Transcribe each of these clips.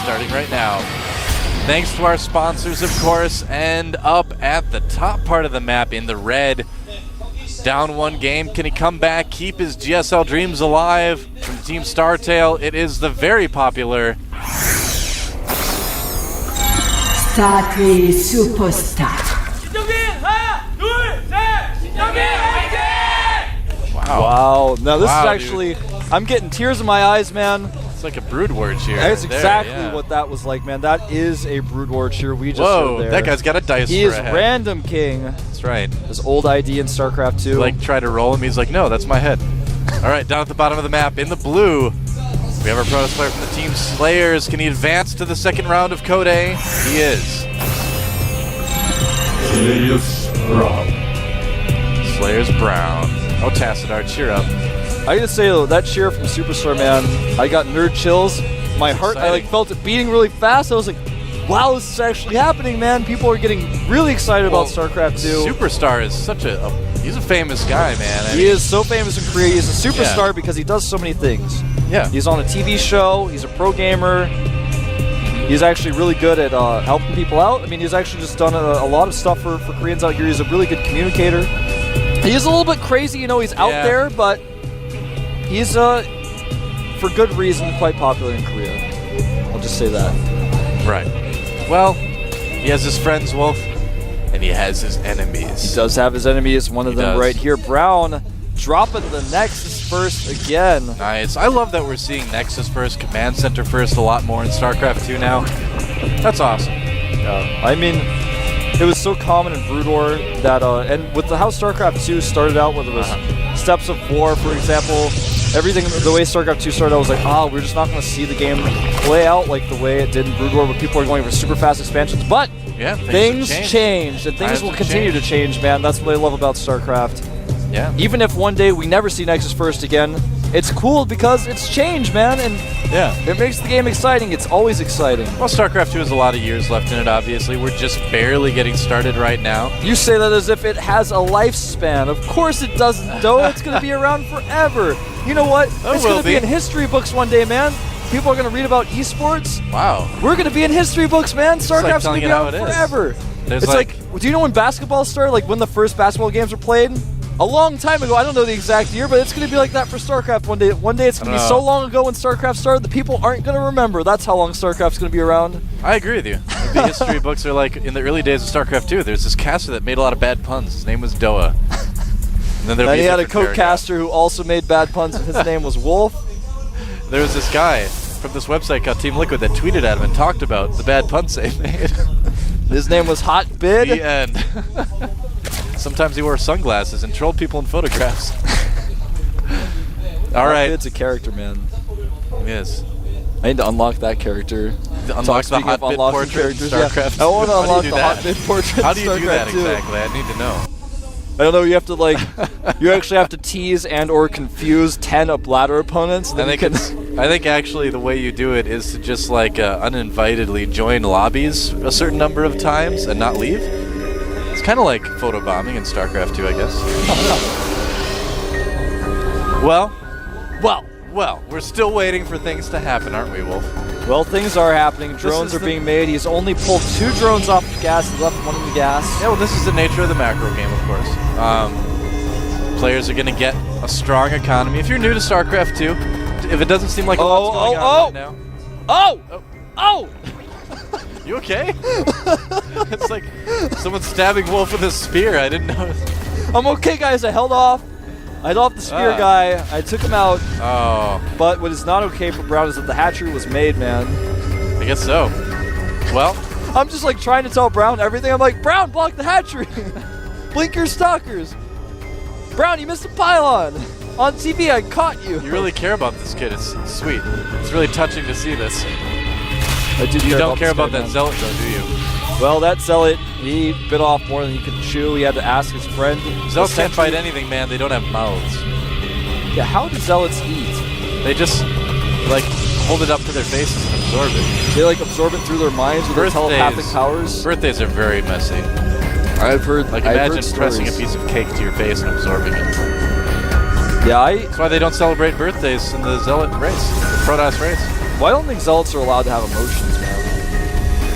starting right now. Thanks to our sponsors, of course, and up at the top part of the map in the red. Down one game, can he come back, keep his GSL dreams alive? From Team Startail, it is the very popular Startail Superstar. Wow. Now this is Wow, actually, I'm getting tears in my eyes, man. It's like a Brood War cheer. That's right exactly there, yeah. what that was like, man. That is a Brood War cheer we just Whoa, heard there. that guy's got a dice He for is a head. Random King. That's right. His old ID in StarCraft 2. Like, try to roll him, he's like, no, that's my head. All right, down at the bottom of the map, in the blue, we have our Protoss player from the Team Slayers. Can he advance to the second round of Code A? He is. Slayers Brown. Oh, Tassadar, cheer up. I gotta say though, that cheer from Superstar, man, I got nerd chills. My heart, I like felt it beating really fast. I was like, wow, this is actually happening, man. People are getting really excited about StarCraft 2. Superstar is such he's a famous guy, man. He is so famous in Korea. He's a superstar because he does so many things. Yeah. He's on a TV show. He's a pro gamer. He's actually really good at helping people out. I mean, he's actually just done a lot of stuff for Koreans out here. He's a really good communicator. He's a little bit crazy, you know, he's out there, but he's, for good reason, quite popular in Korea. I'll just say that. Right. Well, he has his friends, Wolf, and he has his enemies. He does have his enemies, one of them does. right here. Brown dropping the Nexus first again. Nice. I love that we're seeing Nexus first, Command Center first a lot more in StarCraft 2 now. That's awesome. Yeah. I mean, it was so common in Brood War that, and with how StarCraft 2 started out, whether it was Steps of War, for example, everything, the way StarCraft 2 started out was like, we're just not going to see the game play out like the way it did in Brood War, where people are going for super fast expansions. But yeah, things changed, and things will continue to change, man. That's what I love about StarCraft. Yeah. Even if one day we never see Nexus first again, it's cool because it's changed, man, and it makes the game exciting. It's always exciting. Well, StarCraft 2 has a lot of years left in it, obviously. We're just barely getting started right now. You say that as if it has a lifespan. Of course it doesn't, though. It's going to be around forever. You know what? It's going to be in history books one day, man. People are going to read about esports. Wow. We're going to be in history books, man. StarCraft's going to be around forever. It's like, do you know when basketball started? Like when the first basketball games were played? A long time ago. I don't know the exact year, but it's going to be like that for StarCraft one day. One day it's going to be so long ago when StarCraft started that people aren't going to remember. That's how long StarCraft's going to be around. I agree with you. The history books are like, in the early days of StarCraft 2, there's this caster that made a lot of bad puns. His name was Doa. And then he had a co-caster who also made bad puns, and his name was Wolf. There was this guy from this website called Team Liquid that tweeted at him and talked about the bad puns they made. His name was Hot Bid. The end. Sometimes he wore sunglasses and trolled people in photographs. All right. It's a character, man. He is. I need to unlock that character. Unlock the hot bid portrait in StarCraft. I want to unlock the hot bid portrait. How do you do that exactly? I need to know. I don't know. You have to you actually have to tease and or confuse 10 ladder opponents. I think actually the way you do it is to just uninvitedly join lobbies a certain number of times and not leave. It's kind of like photobombing in StarCraft 2, I guess. Well, we're still waiting for things to happen, aren't we, Wolf? Well, things are happening. Drones are being made. He's only pulled 2 drones off the gas. He left one in the gas. Yeah, well, this is the nature of the macro game, of course. Players are going to get a strong economy. If you're new to StarCraft 2, if it doesn't seem like a lot's going on right now. Oh! You okay? It's like someone stabbing Wolf with a spear. I didn't know. I'm okay, guys. I held off. I held off the spear guy. I took him out. Oh. But what is not okay for Brown is that the hatchery was made, man. I guess so. Well, I'm just trying to tell Brown everything. I'm like, Brown, block the hatchery. Blink your stalkers. Brown, you missed a pylon. On TV, I caught you. You really care about this kid. It's sweet. It's really touching to see this. I do. You don't care about that zealot, though, do you? Well, that zealot, he bit off more than he could chew. He had to ask his friend. Zealots can't fight anything, man. They don't have mouths. Yeah, how do zealots eat? They just, hold it up to their faces and absorb it. They, absorb it through their minds with their telepathic powers? Birthdays are very messy. I've heard imagine pressing a piece of cake to your face and absorbing it. Yeah, That's why they don't celebrate birthdays in the zealot race, the Protoss race. Well, I don't think zealots are allowed to have emotions,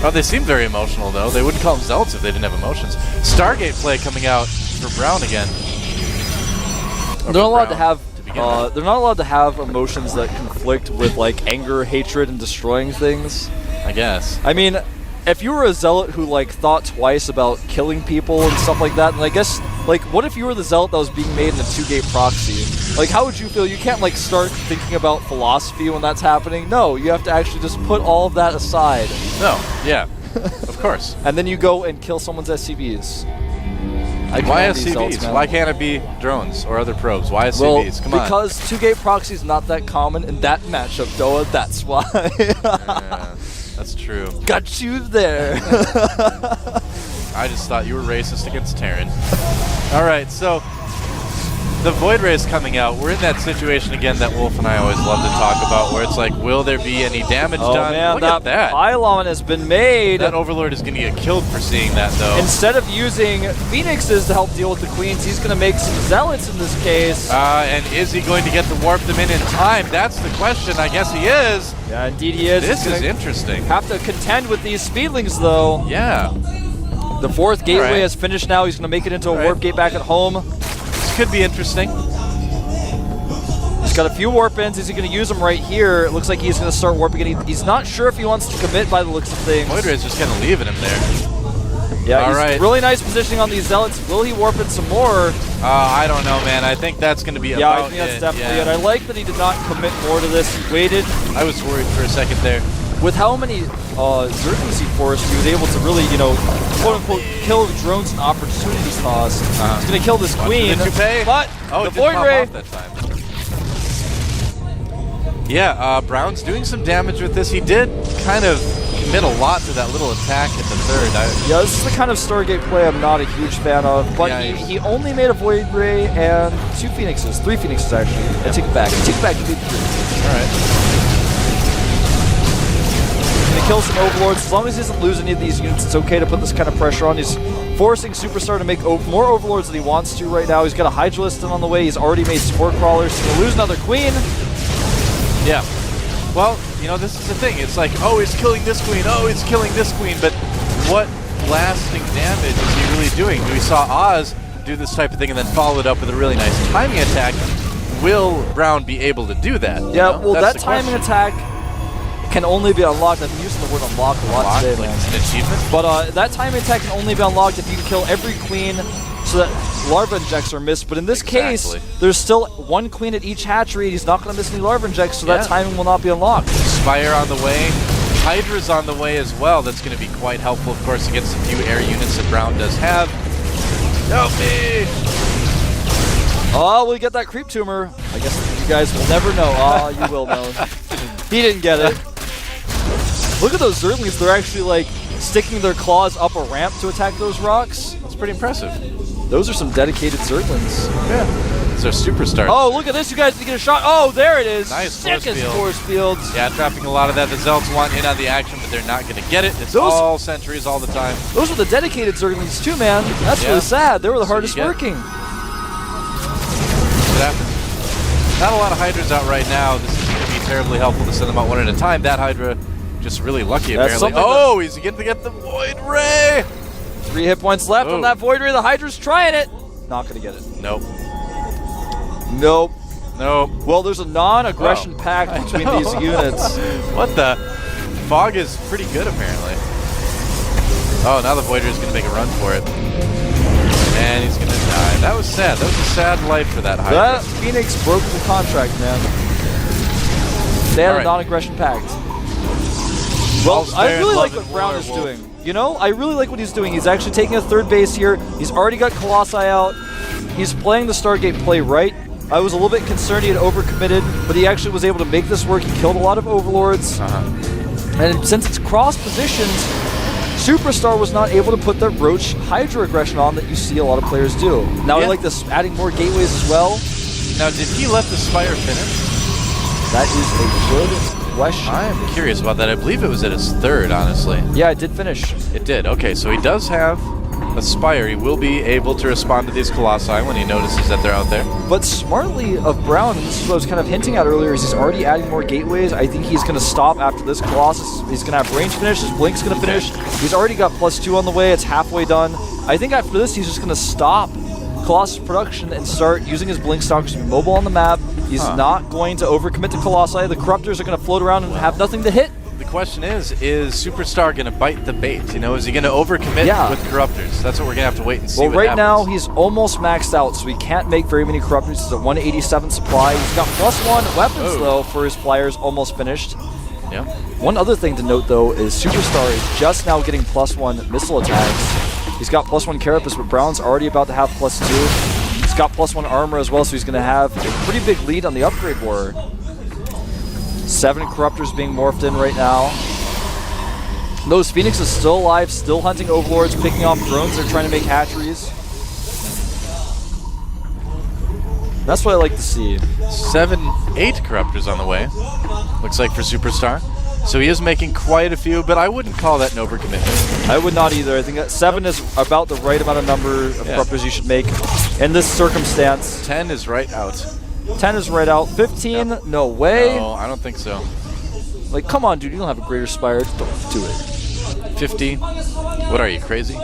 Oh, they seem very emotional, though. They wouldn't call them Zealots if they didn't have emotions. Stargate play coming out for Brown again. They're not allowed to have. They're not allowed to have emotions that conflict with like anger, hatred, and destroying things. I guess. I mean, if you were a zealot who like thought twice about killing people and stuff like that, and I guess like, what if you were the zealot that was being made in a 2-gate proxy? Like, how would you feel? You can't like start thinking about philosophy when that's happening. No, you have to actually just put all of that aside. No, yeah, of course. And then you go and kill someone's SCVs. Why SCVs? Why can't it be drones or other probes? Why SCVs? Well, Come on. because 2-gate proxy is not that common in that matchup, Doa. That's why. Yeah, that's true. Got you there. I just thought you were racist against Terran. All right, so the Void Ray is coming out. We're in that situation again that Wolf and I always love to talk about, where it's like, will there be any damage done? Man, Look at that. pylon has been made. That Overlord is going to get killed for seeing that, though. Instead of using Phoenixes to help deal with the Queens, he's going to make some Zealots in this case. And is he going to get to warp them in time? That's the question. I guess he is. Yeah, indeed he is. This is interesting. Have to contend with these Speedlings, though. Yeah. The 4th gateway has finished now. He's going to make it into a warp gate back at home. This could be interesting. He's got a few warp ins. Is he going to use them right here? It looks like he's going to start warping it. He's not sure if he wants to commit by the looks of things. Void Ray's just kind of leaving him there. Yeah, he's really nice positioning on these Zealots. Will he warp in some more? I don't know, man. I think that's going to be about I think that's definitely it. I like that he did not commit more to this. He waited. I was worried for a second there. With how many Zerglings he forced, he was able to really, quote-unquote, kill the drones and opportunity cost. He's going to kill this Queen, but the Void Ray... That time. Yeah, Brown's doing some damage with this. He did kind of commit a lot to that little attack at the 3rd. Yeah, this is the kind of Stargate play I'm not a huge fan of, but yeah, he only made a Void Ray and 2 Phoenixes. 3 Phoenixes, actually. I take it back. He did 3. All right. Gonna kill some Overlords. As long as he doesn't lose any of these units, it's okay to put this kind of pressure on. He's forcing Superstar to make more Overlords than he wants to right now. He's got a Hydralistin on the way. He's already made Spore Crawlers. He's gonna lose another Queen. Yeah. Well, this is the thing. It's like, oh, he's killing this Queen. Oh, he's killing this Queen. But what lasting damage is he really doing? We saw Oz do this type of thing and then follow it up with a really nice timing attack. Will Brown be able to do that? Yeah, well, that timing attack can only be unlocked. I've been using the word unlock a lot today, man. It's an achievement? But that timing attack can only be unlocked if you can kill every Queen so that larva injects are missed. But in this case, there's still 1 Queen at each hatchery. He's not going to miss any larva injects, so that timing will not be unlocked. Spire on the way. Hydra's on the way as well. That's going to be quite helpful, of course, against a few air units that Brown does have. Help me! Oh, we get that creep tumor. I guess you guys will never know. Oh, you will know. He didn't get it. Look at those Zerglings. They're actually like sticking their claws up a ramp to attack those rocks. That's pretty impressive. Those are some dedicated Zerglings. Yeah. These are superstars. Oh, look at this. You guys need to get a shot. Oh, there it is. Nice force fields. Yeah, trapping a lot of that. The Zealots want in on the action, but they're not going to get it. It's all sentries all the time. Those were the dedicated Zerglings too, man. That's really sad. They were the hardest working. Not a lot of Hydras out right now. This is going to be terribly helpful to send them out one at a time. That Hydra just really lucky, apparently. Oh, he's going to get the Void Ray! 3 hit points left on that Void Ray. The Hydra's trying it. Not going to get it. Nope. Nope. Nope. Well, there's a non-aggression pact between these units. What the? Fog is pretty good, apparently. Oh, now the Void Ray is going to make a run for it. And he's going to die. That was sad. That was a sad life for that Hydra. That Phoenix broke the contract, man. They had a non-aggression pact. Well, I really like what Brown is doing. I really like what he's doing. He's actually taking a 3rd base here. He's already got Colossi out. He's playing the Stargate play right. I was a little bit concerned he had overcommitted, but he actually was able to make this work. He killed a lot of Overlords. And since it's cross positions, Superstar was not able to put the Roach Hydra aggression on that you see a lot of players do. Now I like this, adding more gateways as well. Now, did he let the Spire finish? That is a good question. I'm curious about that. I believe it was at his 3rd, honestly. Yeah, it did finish. It did. Okay, so he does have Aspire, he will be able to respond to these Colossi when he notices that they're out there. But smartly of Brown, and this is what I was kind of hinting at earlier, is he's already adding more gateways. I think he's going to stop after this Colossus. He's going to have range finish. His Blink's going to finish. He's already got +2 on the way. It's halfway done. I think after this, he's just going to stop Colossus production and start using his Blink Stalkers to be mobile on the map. He's not going to overcommit to Colossi. The Corruptors are going to float around and have nothing to hit. The question is Superstar going to bite the bait? You know, is he going to overcommit with Corruptors? That's what we're going to have to wait and see. Well, what right happens. now he's almost maxed out, so he can't make very many Corruptors. He's at 187 supply. He's got +1 weapons though for his flyers, almost finished. Yeah. One other thing to note though is Superstar is just now getting +1 missile attacks. He's got +1 Carapace, but Brown's already about to have +2. He's got +1 armor as well, so he's going to have a pretty big lead on the upgrade war. 7 Corruptors being morphed in right now. Those Phoenix is still alive, still hunting Overlords, picking off drones. They're trying to make hatcheries. That's what I like to see. 8 Corruptors on the way, looks like, for Superstar. So he is making quite a few, but I wouldn't call that an overcommitment. I would not either. I think that 7 is about the right amount of number of Corruptors you should make in this circumstance. 10 is right out. 10 is right out. 15, no way. No, I don't think so. Like, come on, dude, you don't have a Greater Spire. Just don't do it. 50. What are you, crazy?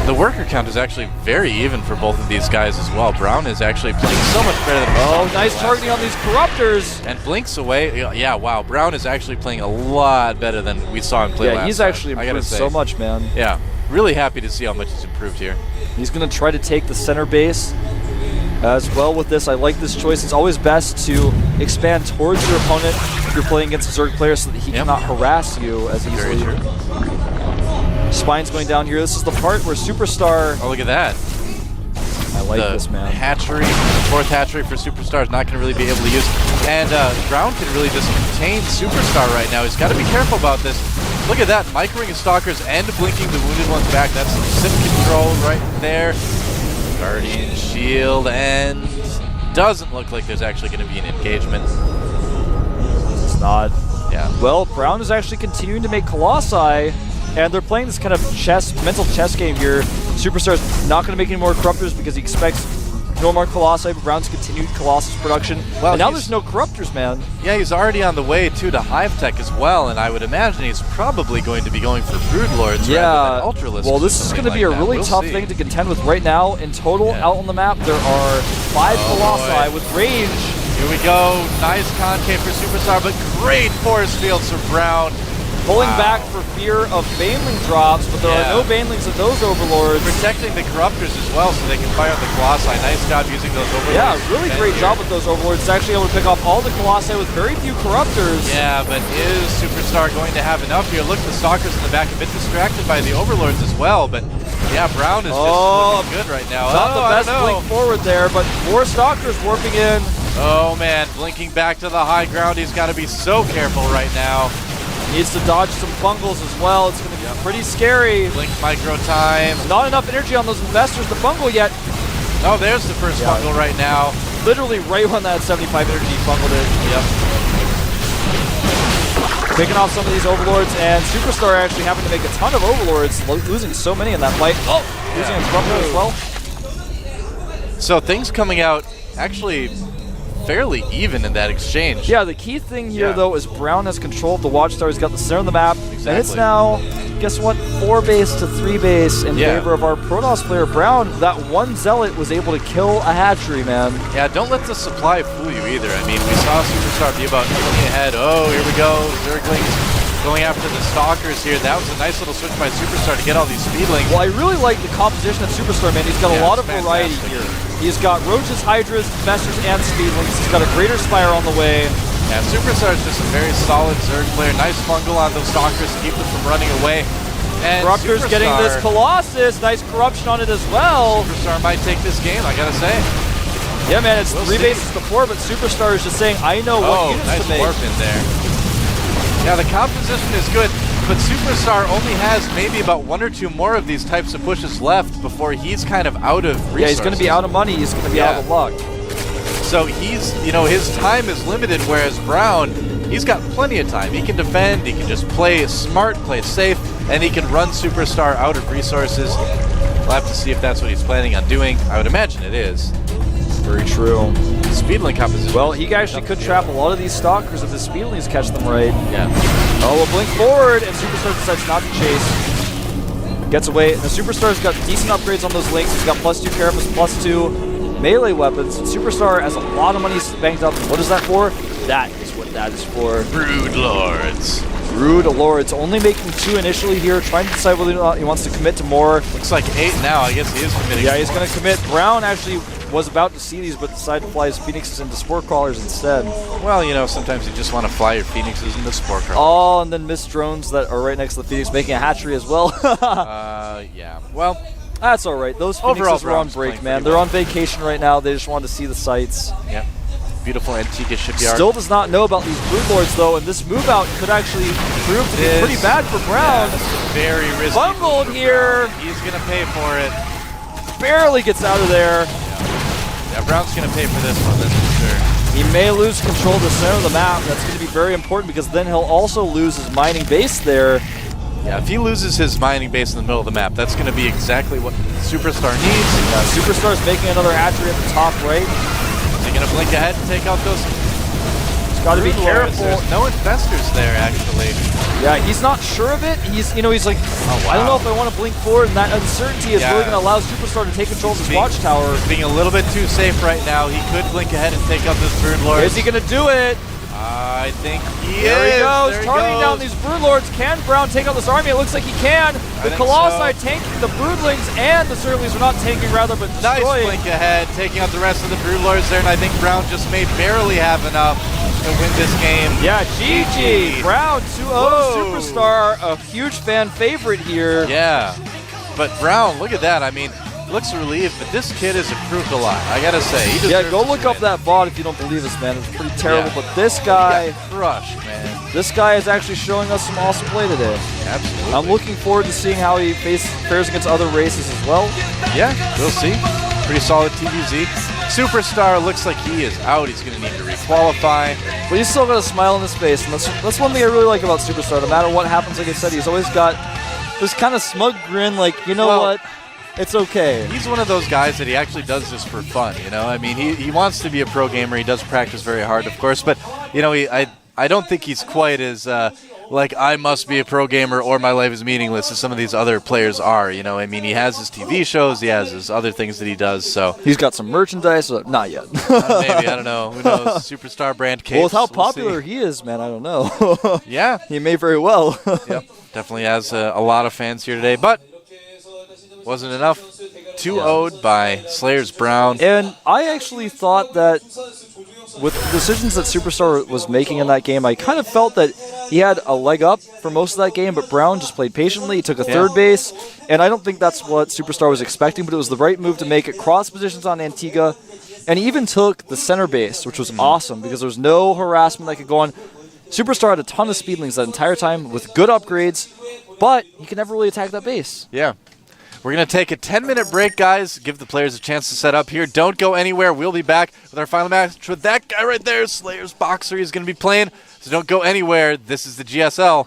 The worker count is actually very even for both of these guys as well. Brown is actually playing so much better than Oh, nice targeting on these Corruptors. And blinks away. Yeah, wow. Brown is actually playing a lot better than we saw him play last Yeah, he's time, actually I gotta improved say. so much, man. Yeah, really happy to see how much he's improved here. He's going to try to take the center base as well with this. I like this choice. It's always best to expand towards your opponent if you're playing against a Zerg player so that he cannot harass you as easily. Very true. Spine's going down here. This is the part where Superstar... Oh, look at that. I like this, man. Hatchery, the 4th hatchery for Superstar is not going to really be able to use. And Brown can really just contain Superstar right now. He's got to be careful about this. Look at that, microing his Stalkers and blinking the wounded ones back. That's some sim control right there. Guardian Shield, and doesn't look like there's actually going to be an engagement. It's not. Yeah. Well, Brown is actually continuing to make Colossi, and they're playing this kind of mental chess game here. Superstar's not going to make any more Corruptors because he expects no more Colossi, but Brown's continued Colossus production. Well, and now there's no Corruptors, man. Yeah, he's already on the way, too, to Hive Tech as well, and I would imagine he's probably going to be going for Broodlords rather than Ultralisks. Well, this is going to be a really tough thing to contend with right now. In total, out on the map, there are 5 Colossi with range. Here we go. Nice concave for Superstar, but great force fields for Brown. Pulling back for fear of Baneling drops, but there are no Banelings of those Overlords. Protecting the Corruptors as well so they can fire the Colossi. Nice job using those Overlords. Yeah, really great job with those Overlords. It's actually able to pick off all the Colossi with very few Corruptors. Yeah, but is Superstar going to have enough here? Look, the Stalkers in the back a bit distracted by the Overlords as well, but yeah, Brown is just looking good right now. Not the best blink forward there, but 4 Stalkers warping in. Oh man, blinking back to the high ground. He's got to be so careful right now. Needs to dodge some bungles as well. It's going to be pretty scary. Blink micro time. Not enough energy on those investors to bungle yet. Oh, there's the first bungle right now. Literally right when that 75 energy bungled it. Yep. Picking off some of these Overlords, and Superstar actually having to make a ton of Overlords, losing so many in that fight. Oh, losing a Corruptor as well. So things coming out actually fairly even in that exchange. Yeah, the key thing here, though, is Brown has control of the Watchtower. He's got the center of the map. Exactly. And it's now, guess what, 4 base to 3 base in favor of our Protoss player, Brown. That one Zealot was able to kill a hatchery, man. Yeah, don't let the supply fool you either. I mean, we saw Superstar be about 20 ahead. Oh, here we go. Zerglings going after the Stalkers here. That was a nice little switch by Superstar to get all these Speedlings. Well, I really like the composition of Superstar, man. He's got a lot of variety here. He's got Roaches, Hydras, Messers, and Speedlings. He's got a Greater Spire on the way. Yeah, Superstar is just a very solid Zerg player. Nice fungal on those Stalkers to keep them from running away. And Corruptor's getting this Colossus. Nice corruption on it as well. Superstar might take this game, I gotta say. Yeah, man, it's 3 bases to 4, but Superstar is just saying, I know what units to make. Warp in there. Yeah, the composition is good, but Superstar only has maybe about 1 or 2 more of these types of pushes left before he's kind of out of resources. Yeah, he's going to be out of money. He's going to be out of luck. So he's, his time is limited, whereas Brown, he's got plenty of time. He can defend, he can just play smart, play safe, and he can run Superstar out of resources. We'll have to see if that's what he's planning on doing. I would imagine it is. Very true. Speedlink composition. Well, he actually could trap a lot of these stalkers if his speedlings catch them right. Yeah. Oh, a blink forward, and Superstar decides not to chase. Gets away. The Superstar's got decent upgrades on those links. He's got +2 Carapace, +2 melee weapons. Superstar has a lot of money banked up. What is that for? That is what that is for. Brood Lords. Brood Lords. Only making 2 initially here, trying to decide whether or not he wants to commit to more. Looks like 8 now. I guess he is committing. Yeah, he's going to commit. Brown actually was about to see these, but decided to fly his Phoenixes into Spore Crawlers instead. Well, you know, sometimes you just want to fly your Phoenixes into Spore Crawlers. Oh, and then missed drones that are right next to the Phoenix, making a hatchery as well. Yeah. Well, that's all right. Those overall, Phoenixes were on Brown's break, playing man. pretty They're well. on vacation right now. They just wanted to see the sights. Yep. Beautiful Antigua shipyard. Still does not know about these Brood Lords, though, and this move out could actually prove to be pretty bad for Brown. Yeah, very risky. Bungled here. Brown. He's going to pay for it. Barely gets out of there. Yeah, Brown's going to pay for this one, that's for sure. He may lose control of the center of the map. That's going to be very important because then he'll also lose his mining base there. Yeah, if he loses his mining base in the middle of the map, that's going to be exactly what Superstar needs. Superstar's making another hatchery at the top right. Is he going to blink ahead and take out those? He's got to be Brood Lords? careful. There's no investors there, actually. Yeah, he's not sure of it. He's like, Oh, wow. I don't know if I want to blink forward, and that uncertainty is really Yeah. going to allow Superstar to take control of his watchtower. Being a little bit too safe right now. He could blink ahead and take out this Brood Lord. Is he going to do it? I think he There is. he goes, There he targeting down goes. these Brood Lords. Can Brown take out this army? It looks like he can. The think Colossi so. tanking the Broodlings, and the Surleys are not tanking, rather, but Nice destroying. blink ahead, taking out the rest of the Brood Lords there, and I think Brown just may barely have enough to win this game. Yeah, GG. Brown 2-0 Whoa. Superstar, a huge fan favorite here. Yeah, but Brown, look at that. I mean, looks relieved, but this kid has improved a lot. I gotta say, he Yeah, deserves go this look up win. that bot if you don't believe us, man. It's pretty terrible, Yeah. but this He guy, got crushed, man. this guy is actually showing us some awesome play today. Absolutely. I'm looking forward to seeing how he fares against other races as well. Yeah, we'll see. Pretty solid TVZ. Superstar looks like he is out. He's going to need to requalify. But he's still got a smile on his face, and that's one thing I really like about Superstar. No matter what happens, like I said, he's always got this kind of smug grin, like, you know Well, what? It's okay. He's one of those guys that he actually does this for fun, you know? I mean, he wants to be a pro gamer. He does practice very hard, of course, but, you know, I don't think he's quite as, like, I must be a pro gamer or my life is meaningless as some of these other players are, you know? I mean, he has his TV shows, he has his other things that he does, so. He's got some merchandise, not yet. Maybe, I don't know. Who knows? Superstar brand capes. Well, with how we'll popular see. he is, man, I don't know. Yeah. He may very well. Yep. Definitely has a lot of fans here today, but wasn't enough. 2-0'd by Slayers Brown. And I actually thought that with the decisions that Superstar was making in that game, I kind of felt that he had a leg up for most of that game, but Brown just played patiently. He took a third base, and I don't think that's what Superstar was expecting, but it was the right move to make it. Cross positions on Antigua, and he even took the center base, which was awesome because there was no harassment that could go on. Superstar had a ton of speedlings that entire time with good upgrades, but he could never really attack that base. Yeah. We're going to take a 10-minute break, guys. Give the players a chance to set up here. Don't go anywhere. We'll be back with our final match with that guy right there, Slayers Boxer. He's going to be playing, so don't go anywhere. This is the GSL.